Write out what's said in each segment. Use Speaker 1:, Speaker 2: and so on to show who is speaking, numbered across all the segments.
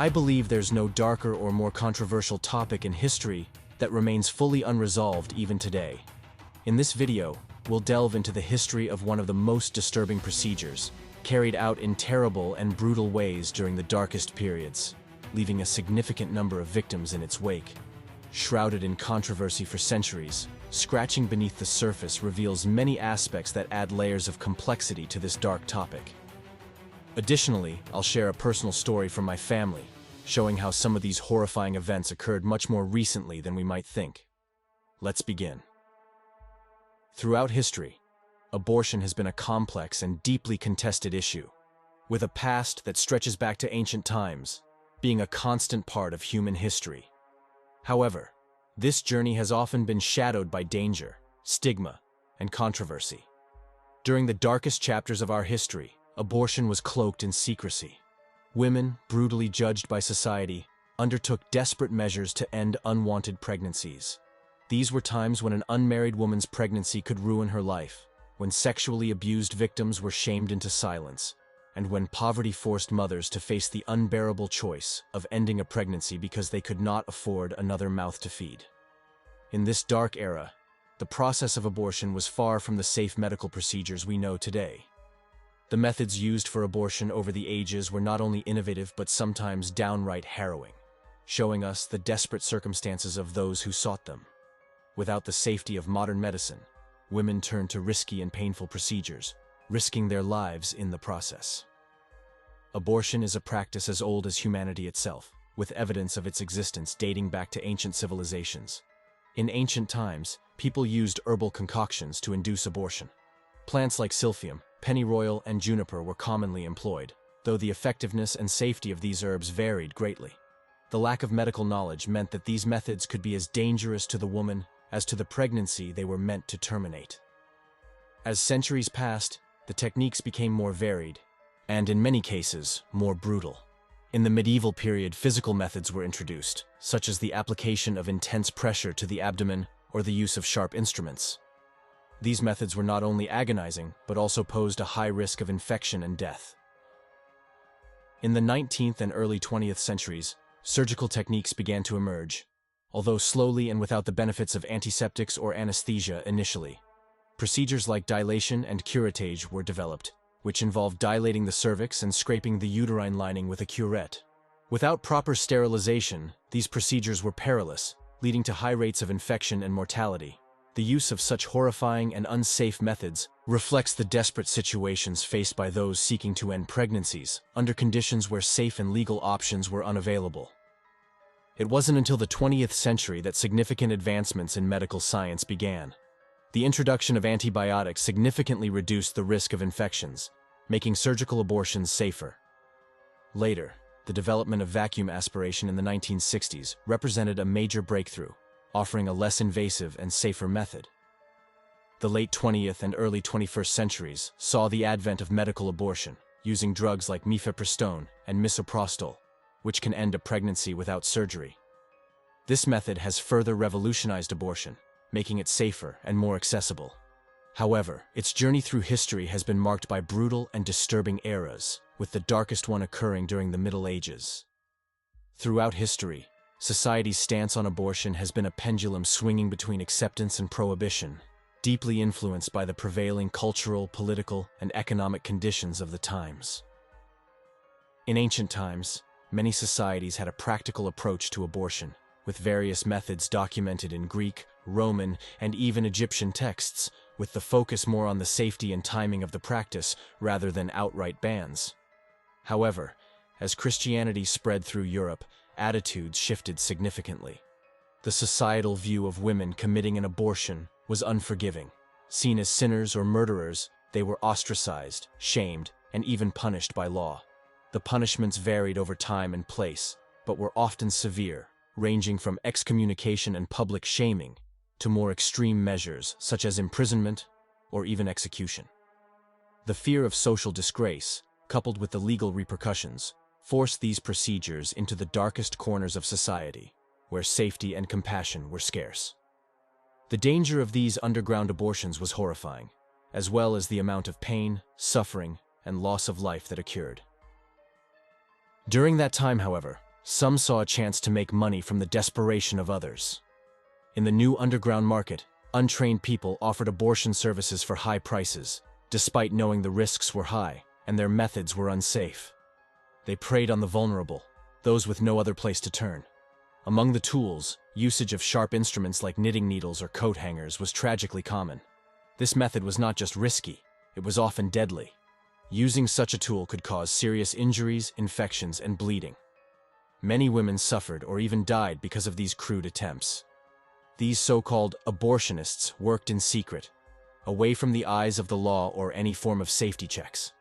Speaker 1: I believe there's no darker or more controversial topic in history that remains fully unresolved even today. In this video, we'll delve into the history of one of the most disturbing procedures, carried out in terrible and brutal ways during the darkest periods, leaving a significant number of victims in its wake. Shrouded in controversy for centuries, scratching beneath the surface reveals many aspects that add layers of complexity to this dark topic. Additionally, I'll share a personal story from my family, showing how some of these horrifying events occurred much more recently than we might think. Let's begin. Throughout history, abortion has been a complex and deeply contested issue, with a past that stretches back to ancient times, being a constant part of human history. However, this journey has often been shadowed by danger, stigma, and controversy. During the darkest chapters of our history, abortion was cloaked in secrecy. Women, brutally judged by society, undertook desperate measures to end unwanted pregnancies. These were times when an unmarried woman's pregnancy could ruin her life, when sexually abused victims were shamed into silence, and when poverty forced mothers to face the unbearable choice of ending a pregnancy because they could not afford another mouth to feed. In this dark era, the process of abortion was far from the safe medical procedures we know today. The methods used for abortion over the ages were not only innovative but sometimes downright harrowing, showing us the desperate circumstances of those who sought them. Without the safety of modern medicine, women turned to risky and painful procedures, risking their lives in the process. Abortion is a practice as old as humanity itself, with evidence of its existence dating back to ancient civilizations. In ancient times, people used herbal concoctions to induce abortion. Plants like silphium, pennyroyal, and juniper were commonly employed, though the effectiveness and safety of these herbs varied greatly. The lack of medical knowledge meant that these methods could be as dangerous to the woman as to the pregnancy they were meant to terminate. As centuries passed, the techniques became more varied, and in many cases, more brutal. In the medieval period, physical methods were introduced, such as the application of intense pressure to the abdomen or the use of sharp instruments. These methods were not only agonizing, but also posed a high risk of infection and death. In the 19th and early 20th centuries, surgical techniques began to emerge, although slowly and without the benefits of antiseptics or anesthesia initially. Procedures like dilation and curettage were developed, which involved dilating the cervix and scraping the uterine lining with a curette. Without proper sterilization, these procedures were perilous, leading to high rates of infection and mortality. The use of such horrifying and unsafe methods reflects the desperate situations faced by those seeking to end pregnancies under conditions where safe and legal options were unavailable. It wasn't until the 20th century that significant advancements in medical science began. The introduction of antibiotics significantly reduced the risk of infections, making surgical abortions safer. Later, the development of vacuum aspiration in the 1960s represented a major breakthrough, offering a less invasive and safer method. The late 20th and early 21st centuries saw the advent of medical abortion, using drugs like mifepristone and misoprostol, which can end a pregnancy without surgery. This method has further revolutionized abortion, making it safer and more accessible. However, its journey through history has been marked by brutal and disturbing eras, with the darkest one occurring during the Middle Ages. Throughout history, society's stance on abortion has been a pendulum swinging between acceptance and prohibition, deeply influenced by the prevailing cultural, political, and economic conditions of the times. In ancient times, many societies had a practical approach to abortion, with various methods documented in Greek, Roman, and even Egyptian texts, with the focus more on the safety and timing of the practice rather than outright bans. However, as Christianity spread through Europe, attitudes shifted significantly. The societal view of women committing an abortion was unforgiving. Seen as sinners or murderers, they were ostracized, shamed, and even punished by law. The punishments varied over time and place, but were often severe, ranging from excommunication and public shaming to more extreme measures such as imprisonment or even execution. The fear of social disgrace, coupled with the legal repercussions, forced these procedures into the darkest corners of society, where safety and compassion were scarce. The danger of these underground abortions was horrifying, as well as the amount of pain, suffering, and loss of life that occurred. During that time, however, Some saw a chance to make money from the desperation of others. In the new underground market, untrained people offered abortion services for high prices, despite knowing the risks were high and their methods were unsafe. They preyed on the vulnerable, those with no other place to turn. Among the tools, usage of sharp instruments like knitting needles or coat hangers was tragically common. This method was not just risky, it was often deadly. Using such a tool could cause serious injuries, infections, and bleeding. Many women suffered or even died because of these crude attempts. These so-called abortionists worked in secret, away from the eyes of the law or any form of safety checks.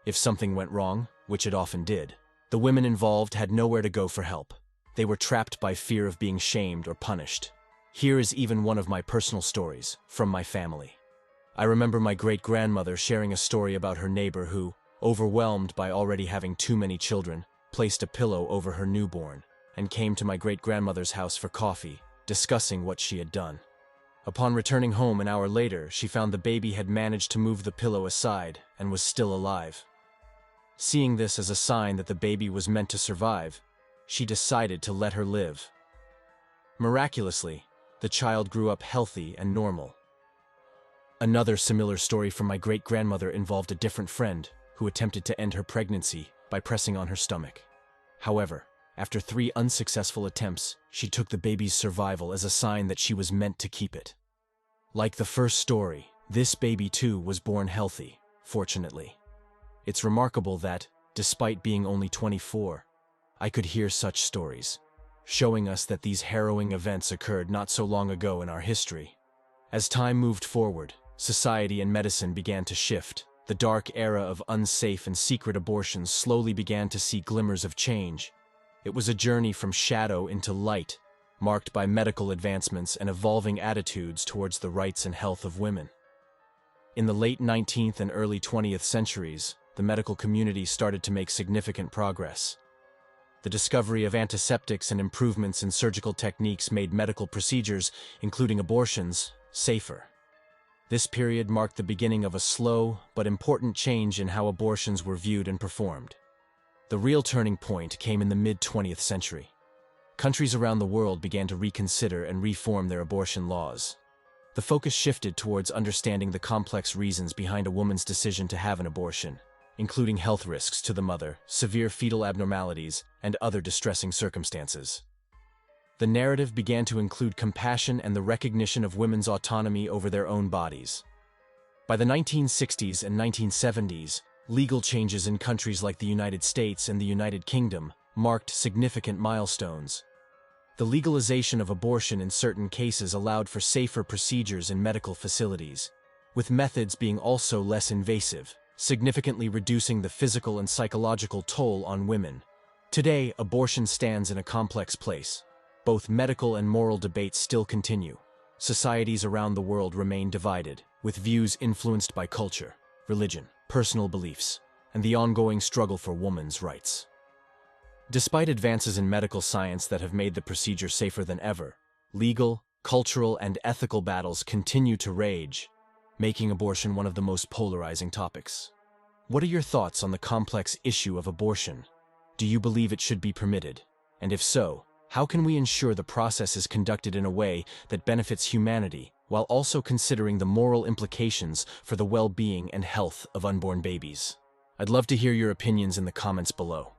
Speaker 1: If something went wrong, which it often did, the women involved had nowhere to go for help. They were trapped by fear of being shamed or punished. Here is even one of my personal stories from my family. I remember my great-grandmother sharing a story about her neighbor who, overwhelmed by already having too many children, placed a pillow over her newborn and came to my great-grandmother's house for coffee, discussing what she had done. Upon returning home an hour later, she found the baby had managed to move the pillow aside and was still alive. Seeing this as a sign that the baby was meant to survive, she decided to let her live. Miraculously, the child grew up healthy and normal. Another similar story from my great-grandmother involved a different friend who attempted to end her pregnancy by pressing on her stomach. However, after 3 unsuccessful attempts, she took the baby's survival as a sign that she was meant to keep it. Like the first story, this baby too was born healthy, fortunately. It's remarkable that, despite being only 24, I could hear such stories, showing us that these harrowing events occurred not so long ago in our history. As time moved forward, society and medicine began to shift. The dark era of unsafe and secret abortions slowly began to see glimmers of change. It was a journey from shadow into light, marked by medical advancements and evolving attitudes towards the rights and health of women. In the late 19th and early 20th centuries, the medical community started to make significant progress. The discovery of antiseptics and improvements in surgical techniques made medical procedures, including abortions, safer. This period marked the beginning of a slow but important change in how abortions were viewed and performed. The real turning point came in the mid-20th century. Countries around the world began to reconsider and reform their abortion laws. The focus shifted towards understanding the complex reasons behind a woman's decision to have an abortion, including health risks to the mother, severe fetal abnormalities, and other distressing circumstances. The narrative began to include compassion and the recognition of women's autonomy over their own bodies. By the 1960s and 1970s, legal changes in countries like the United States and the United Kingdom marked significant milestones. The legalization of abortion in certain cases allowed for safer procedures in medical facilities, with methods being also less invasive, significantly reducing the physical and psychological toll on women. Today, abortion stands in a complex place. Both medical and moral debates still continue. Societies around the world remain divided, with views influenced by culture, religion, personal beliefs, and the ongoing struggle for women's rights. Despite advances in medical science that have made the procedure safer than ever, legal, cultural, and ethical battles continue to rage, making abortion one of the most polarizing topics. What are your thoughts on the complex issue of abortion? Do you believe it should be permitted? And if so, how can we ensure the process is conducted in a way that benefits humanity while also considering the moral implications for the well-being and health of unborn babies? I'd love to hear your opinions in the comments below.